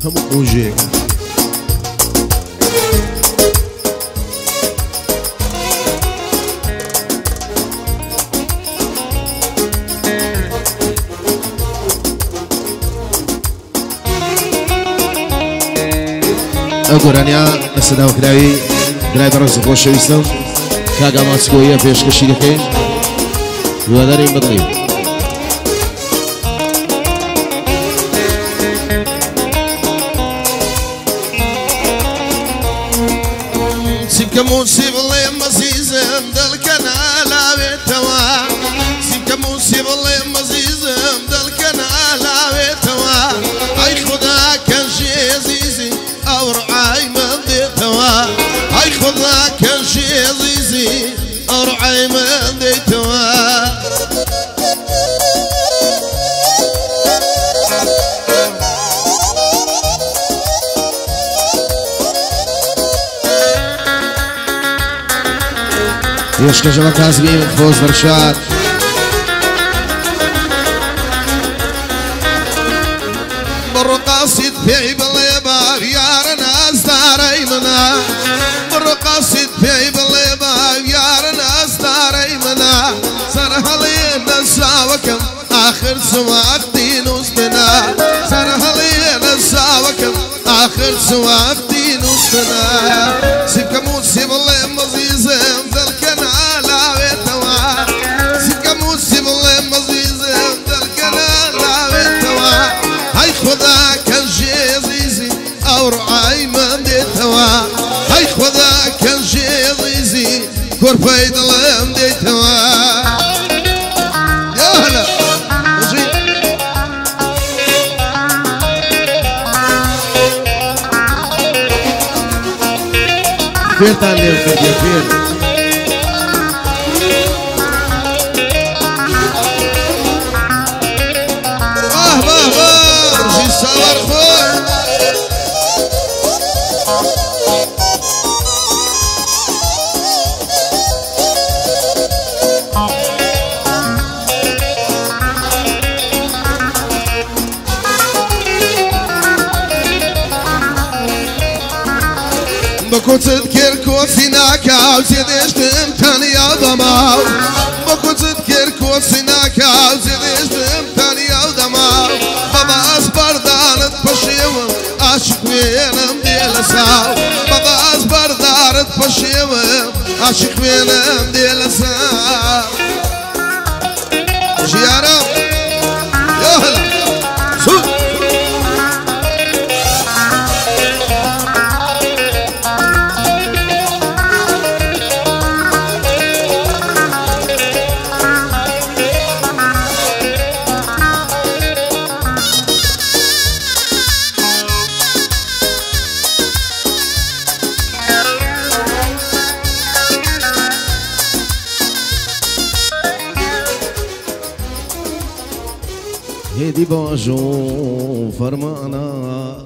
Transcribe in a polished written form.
هم وجهك ئەگۆرانیا لە سەداوەکراوی درایڤەڕە زۆر شەویستم کاگا ماسکۆیە پێشکەشی دەکەین هیوادارین بەدڵی سیبکەمون سیبڵێم مەزیزم دڵکەنا لاوێتەوە سیبکەمون سیبڵێم مەزیزم دڵکەنا لاوێتەوە ئەی خوددا کەنژی عەزیزی ئەو ڕعای من دێتەوە ئەی خوددا کەنژی عەزیزی ئەو ڕعای من دێتەوە يشكجوا كازمين فوز برشاد بالرقاصد في بالليباب يارنا ازداري منا بالرقاصد في بالليباب يارنا ازداري منا سرهلينا ساوكم اخر سواقتي نصنا سرهلينا ساوكم اخر سواقتي نصنا سيبكمون سيب الله مزيزم ذلكنا لاويتوا سيبكمون سيب الله مزيزم ذلكنا لاويتوا هاي خدا كنجي عزيزي او رعاي من ديتوا هاي خدا كنجي عزيزي كورفاي ظلام ديتوا يا هلا فين تعلم فين رجي صور خوي بكنت تذكر كوسيناكا وزيدشتم تانيا ضماو بكنت تذكر كوسيناكا وزيدشتم تانيا ضماو بابا أصبر دارت بشيوم عاشق وينم ديال ساو بابا أصبر دارت بشيوم عاشق وينم ديال ساو جيارم يا هلا سود هدي باجو فرمانا